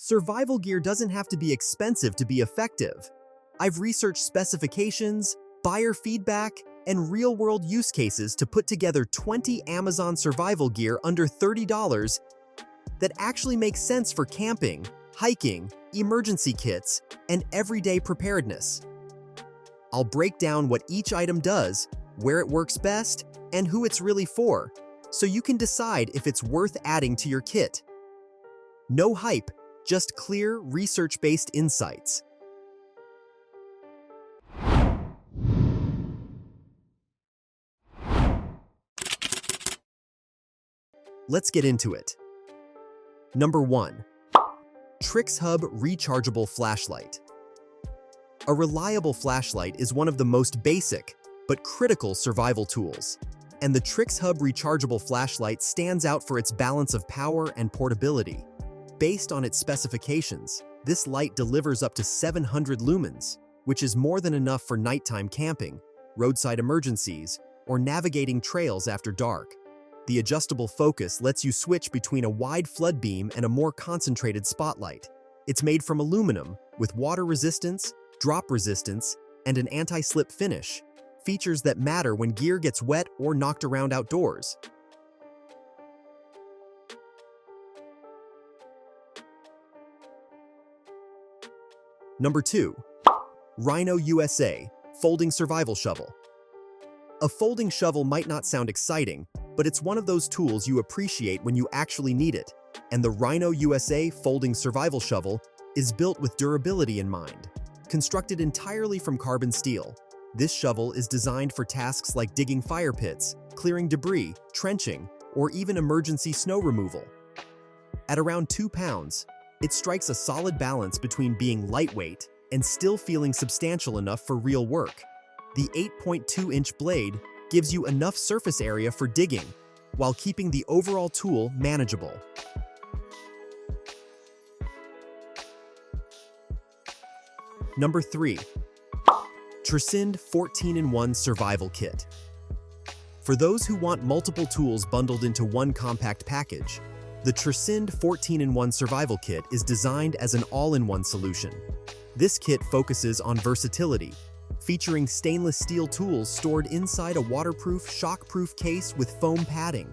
Survival gear doesn't have to be expensive to be effective. I've researched specifications, buyer feedback, and real-world use cases to put together 20 Amazon survival gear under $30 that actually make sense for camping, hiking, emergency kits, and everyday preparedness. I'll break down what each item does, where it works best, and who it's really for, so you can decide if it's worth adding to your kit. No hype, just clear, research-based insights. Let's get into it. Number 1. TrixHub Rechargeable Flashlight. A reliable flashlight is one of the most basic, but critical survival tools, and the TrixHub Rechargeable Flashlight stands out for its balance of power and portability. Based on its specifications, this light delivers up to 700 lumens, which is more than enough for nighttime camping, roadside emergencies, or navigating trails after dark. The adjustable focus lets you switch between a wide flood beam and a more concentrated spotlight. It's made from aluminum, with water resistance, drop resistance, and an anti-slip finish, features that matter when gear gets wet or knocked around outdoors. Number 2. Rhino USA Folding Survival Shovel. A folding shovel might not sound exciting, but it's one of those tools you appreciate when you actually need it, and the Rhino USA Folding Survival Shovel is built with durability in mind. Constructed entirely from carbon steel, this shovel is designed for tasks like digging fire pits, clearing debris, trenching, or even emergency snow removal. At around 2 pounds, it strikes a solid balance between being lightweight and still feeling substantial enough for real work. The 8.2-inch blade gives you enough surface area for digging, while keeping the overall tool manageable. Number 3. Tricind 14-in-1 Survival Kit. For those who want multiple tools bundled into one compact package, the Tricind 14-in-1 Survival Kit is designed as an all-in-one solution. This kit focuses on versatility, featuring stainless steel tools stored inside a waterproof, shockproof case with foam padding.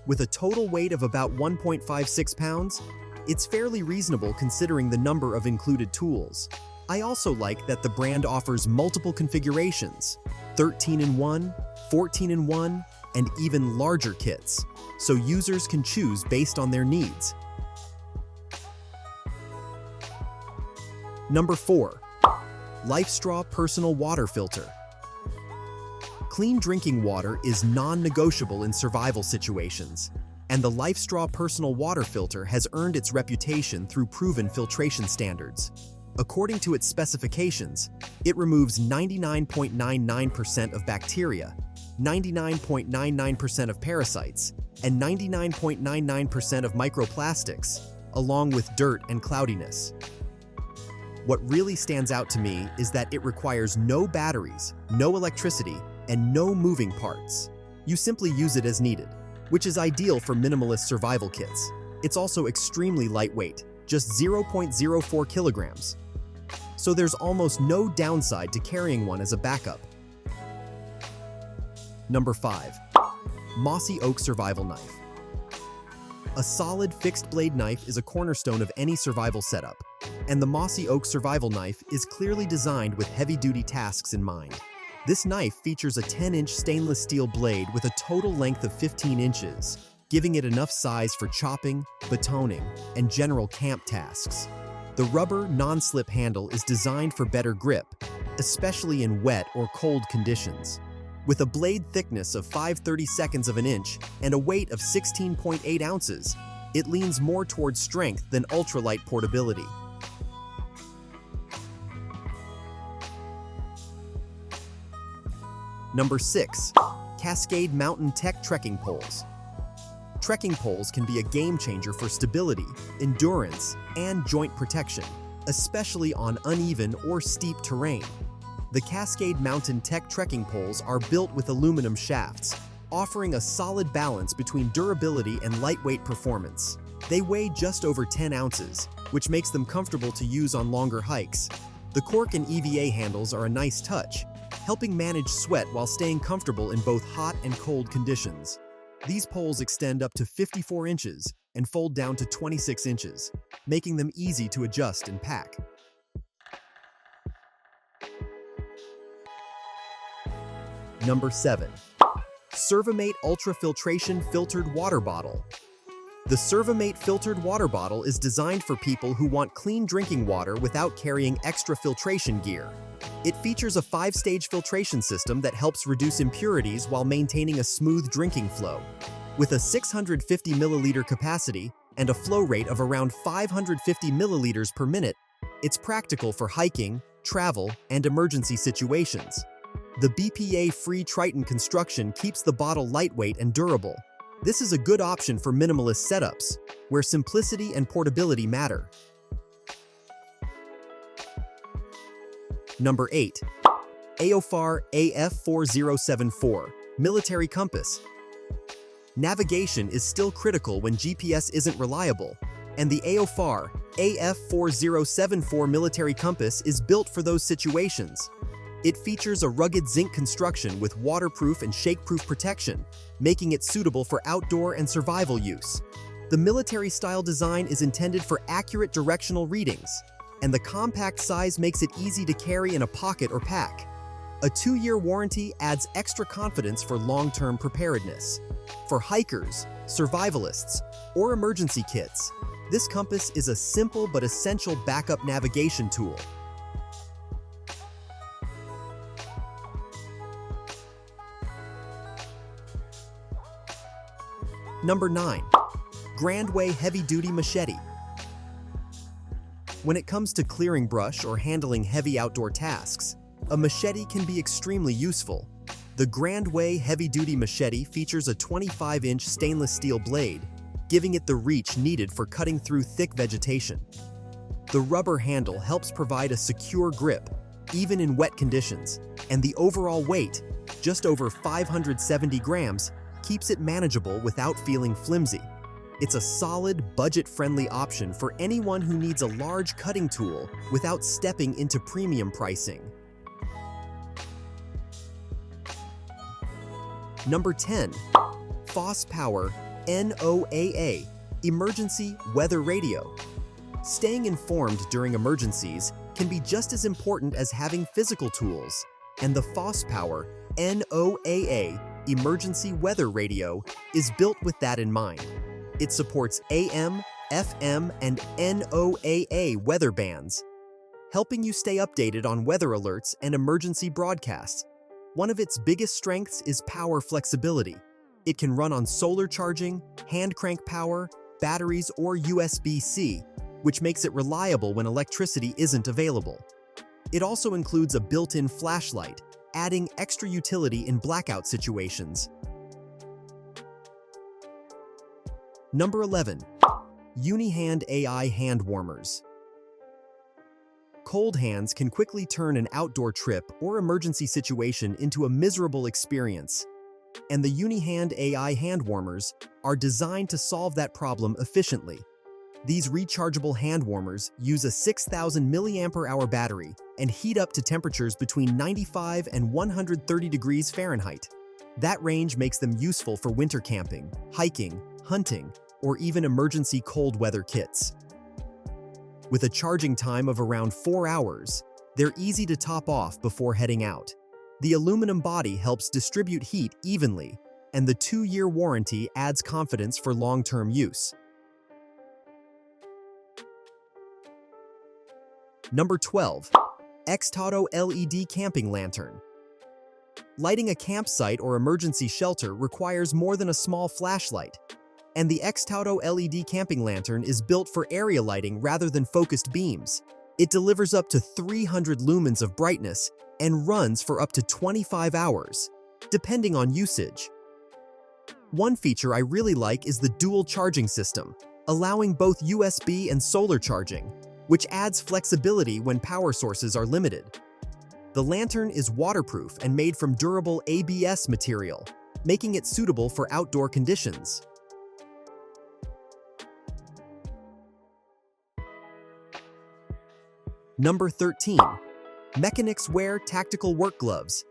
With a total weight of about 1.56 pounds, it's fairly reasonable considering the number of included tools. I also like that the brand offers multiple configurations, 13-in-1, 14-in-1, and even larger kits, so users can choose based on their needs. Number 4. LifeStraw Personal Water Filter. Clean drinking water is non-negotiable in survival situations, and the LifeStraw Personal Water Filter has earned its reputation through proven filtration standards. According to its specifications, it removes 99.99% of bacteria, 99.99% of parasites, and 99.99% of microplastics, along with dirt and cloudiness. What really stands out to me is that it requires no batteries, no electricity, and no moving parts. You simply use it as needed, which is ideal for minimalist survival kits. It's also extremely lightweight, just 0.04 kilograms. So there's almost no downside to carrying one as a backup. Number 5. Mossy Oak Survival Knife. A solid fixed-blade knife is a cornerstone of any survival setup, and the Mossy Oak Survival Knife is clearly designed with heavy-duty tasks in mind. This knife features a 10-inch stainless steel blade with a total length of 15 inches, giving it enough size for chopping, batoning, and general camp tasks. The rubber, non-slip handle is designed for better grip, especially in wet or cold conditions. With a blade thickness of 5/32 of an inch and a weight of 16.8 ounces, it leans more towards strength than ultralight portability. Number 6. Cascade Mountain Tech Trekking Poles. Trekking poles can be a game changer for stability, endurance, and joint protection, especially on uneven or steep terrain. The Cascade Mountain Tech trekking poles are built with aluminum shafts, offering a solid balance between durability and lightweight performance. They weigh just over 10 ounces, which makes them comfortable to use on longer hikes. The cork and EVA handles are a nice touch, helping manage sweat while staying comfortable in both hot and cold conditions. These poles extend up to 54 inches and fold down to 26 inches, making them easy to adjust and pack. Number 7. Servamate Ultra Filtration Filtered Water Bottle. The Servamate filtered water bottle is designed for people who want clean drinking water without carrying extra filtration gear. It features a 5-stage filtration system that helps reduce impurities while maintaining a smooth drinking flow. With a 650 milliliter capacity and a flow rate of around 550 milliliters per minute, it's practical for hiking, travel, and emergency situations. The BPA-free Triton construction keeps the bottle lightweight and durable. This is a good option for minimalist setups, where simplicity and portability matter. Number 8. AOFAR AF4074 Military Compass. Navigation is still critical when GPS isn't reliable, and the AOFAR AF4074 Military Compass is built for those situations. It features a rugged zinc construction with waterproof and shake-proof protection, making it suitable for outdoor and survival use. The military-style design is intended for accurate directional readings, and the compact size makes it easy to carry in a pocket or pack. A 2-year warranty adds extra confidence for long-term preparedness. For hikers, survivalists, or emergency kits, this compass is a simple but essential backup navigation tool. Number 9. Grandway Heavy-Duty Machete. When it comes to clearing brush or handling heavy outdoor tasks, a machete can be extremely useful. The Grandway Heavy-Duty Machete features a 25-inch stainless steel blade, giving it the reach needed for cutting through thick vegetation. The rubber handle helps provide a secure grip, even in wet conditions, and the overall weight, just over 570 grams, keeps it manageable without feeling flimsy. It's a solid, budget-friendly option for anyone who needs a large cutting tool without stepping into premium pricing. Number 10. FOSS Power NOAA Emergency Weather Radio. Staying informed during emergencies can be just as important as having physical tools, and the FOSS Power NOAA Emergency Weather Radio is built with that in mind. It supports AM, FM, and NOAA weather bands, helping you stay updated on weather alerts and emergency broadcasts. One of its biggest strengths is power flexibility. It can run on solar charging, hand crank power, batteries, or USB-C, which makes it reliable when electricity isn't available. It also includes a built-in flashlight, adding extra utility in blackout situations. Number 11. Unihand AI Hand Warmers. Cold hands can quickly turn an outdoor trip or emergency situation into a miserable experience, and the Unihand AI hand warmers are designed to solve that problem efficiently. These rechargeable hand warmers use a 6,000 mAh battery and heat up to temperatures between 95 and 130 degrees Fahrenheit. That range makes them useful for winter camping, hiking, hunting, or even emergency cold weather kits. With a charging time of around 4 hours, they're easy to top off before heading out. The aluminum body helps distribute heat evenly, and the 2-year warranty adds confidence for long-term use. Number 12. Xtauto LED Camping Lantern. Lighting a campsite or emergency shelter requires more than a small flashlight, and the Xtauto LED Camping Lantern is built for area lighting rather than focused beams. It delivers up to 300 lumens of brightness and runs for up to 25 hours, depending on usage. One feature I really like is the dual charging system, allowing both USB and solar charging, which adds flexibility when power sources are limited. The lantern is waterproof and made from durable ABS material, making it suitable for outdoor conditions. Number 13. Mechanics Wear Tactical Work Gloves.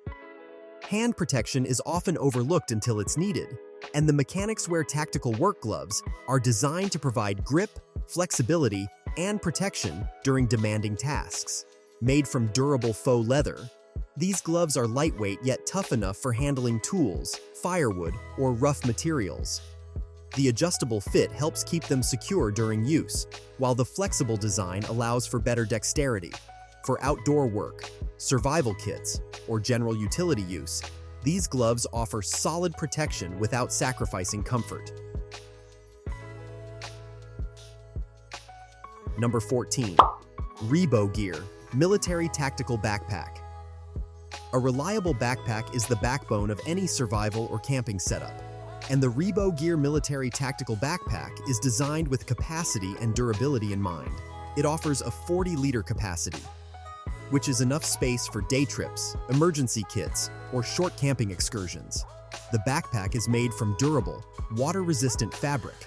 Hand protection is often overlooked until it's needed, and the Mechanics Wear Tactical Work Gloves are designed to provide grip, flexibility, and protection during demanding tasks. Made from durable faux leather, these gloves are lightweight yet tough enough for handling tools, firewood, or rough materials. The adjustable fit helps keep them secure during use, while the flexible design allows for better dexterity. For outdoor work, survival kits, or general utility use, these gloves offer solid protection without sacrificing comfort. Number 14. Rebo Gear Military Tactical Backpack. A reliable backpack is the backbone of any survival or camping setup, and the Rebo Gear Military Tactical Backpack is designed with capacity and durability in mind. It offers a 40-liter capacity, which is enough space for day trips, emergency kits, or short camping excursions. The backpack is made from durable, water-resistant fabric,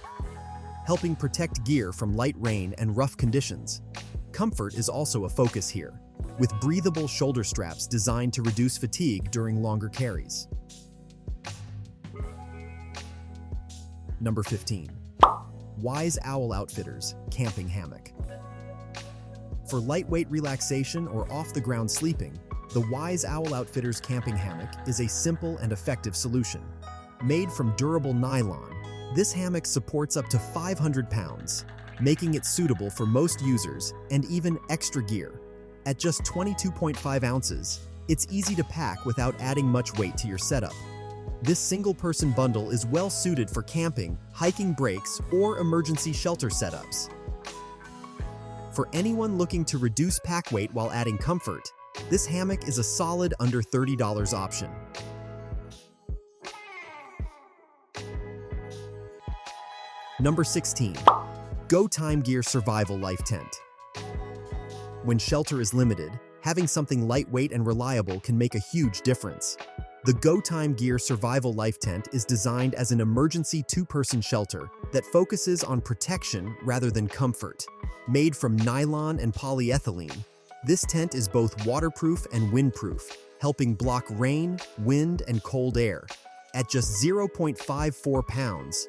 helping protect gear from light rain and rough conditions. Comfort is also a focus here, with breathable shoulder straps designed to reduce fatigue during longer carries. Number 15. Wise Owl Outfitters Camping Hammock. For lightweight relaxation or off-the-ground sleeping, the Wise Owl Outfitters Camping Hammock is a simple and effective solution. Made from durable nylon, this hammock supports up to 500 pounds, making it suitable for most users and even extra gear. At just 22.5 ounces, it's easy to pack without adding much weight to your setup. This single-person bundle is well-suited for camping, hiking breaks, or emergency shelter setups. For anyone looking to reduce pack weight while adding comfort, this hammock is a solid under $30 option. Number 16. Go Time Gear Survival Life Tent. When shelter is limited, having something lightweight and reliable can make a huge difference. The Go Time Gear Survival Life Tent is designed as an emergency two-person shelter that focuses on protection rather than comfort. Made from nylon and polyethylene, this tent is both waterproof and windproof, helping block rain, wind, and cold air. At just 0.54 pounds,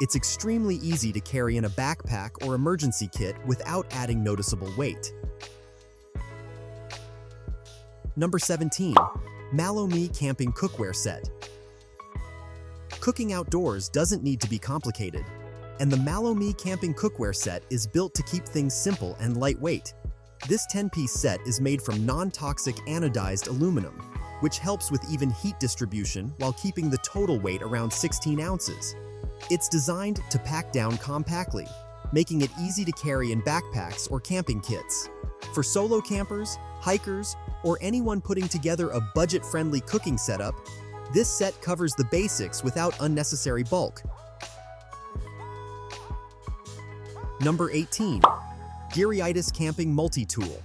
it's extremely easy to carry in a backpack or emergency kit without adding noticeable weight. Number 17. Malo-Me Camping Cookware Set. Cooking outdoors doesn't need to be complicated, and the Malo-Me Camping Cookware Set is built to keep things simple and lightweight. This 10-piece set is made from non-toxic anodized aluminum, which helps with even heat distribution while keeping the total weight around 16 ounces. It's designed to pack down compactly, making it easy to carry in backpacks or camping kits. For solo campers, hikers, or anyone putting together a budget-friendly cooking setup, this set covers the basics without unnecessary bulk. Number 18. Gearitis Camping Multi-Tool.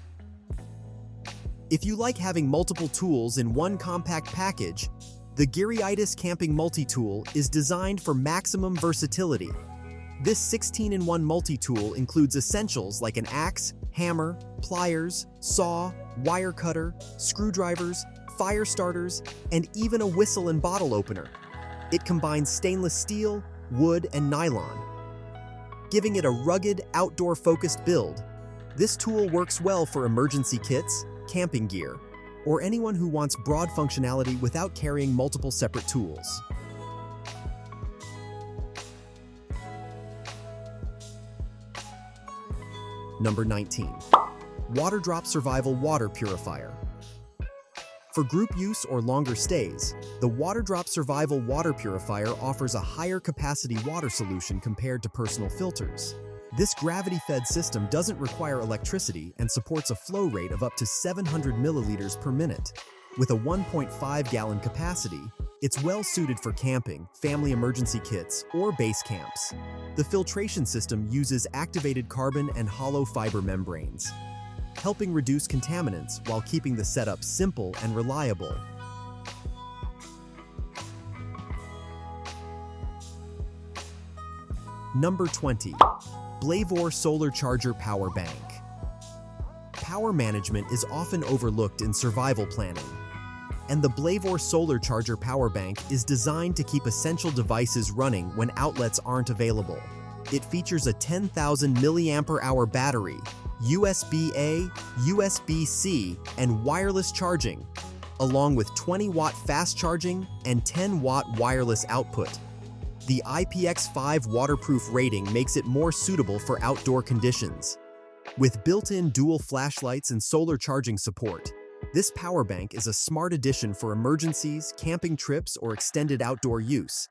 If you like having multiple tools in one compact package, the Gearitis Camping Multi-Tool is designed for maximum versatility. This 16-in-1 multi-tool includes essentials like an axe, hammer, pliers, saw, wire cutter, screwdrivers, fire starters, and even a whistle and bottle opener. It combines stainless steel, wood, and nylon, giving it a rugged, outdoor-focused build. This tool works well for emergency kits, camping gear, or anyone who wants broad functionality without carrying multiple separate tools. Number 19. Water Drop Survival Water Purifier. For group use or longer stays, the Water Drop Survival Water Purifier offers a higher capacity water solution compared to personal filters. This gravity-fed system doesn't require electricity and supports a flow rate of up to 700 milliliters per minute. With a 1.5-gallon capacity, it's well-suited for camping, family emergency kits, or base camps. The filtration system uses activated carbon and hollow fiber membranes, helping reduce contaminants while keeping the setup simple and reliable. Number 20. Blavor Solar Charger Power Bank. power management is often overlooked in survival planning. And the Blavor Solar Charger Power Bank is designed to keep essential devices running when outlets aren't available. It features a 10,000 mAh battery, USB-A, USB-C, and wireless charging, along with 20-watt fast charging and 10-watt wireless output. The IPX5 waterproof rating makes it more suitable for outdoor conditions. With built-in dual flashlights and solar charging support, this power bank is a smart addition for emergencies, camping trips, or extended outdoor use.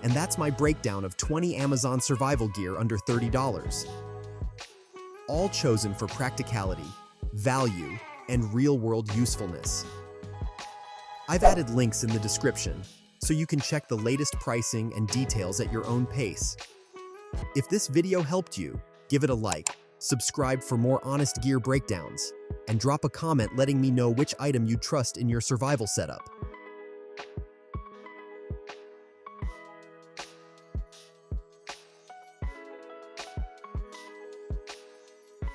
And that's my breakdown of 20 Amazon survival gear under $30. All chosen for practicality, value, and real-world usefulness. I've added links in the description, so you can check the latest pricing and details at your own pace. If this video helped you, give it a like, subscribe for more honest gear breakdowns, and drop a comment letting me know which item you trust in your survival setup.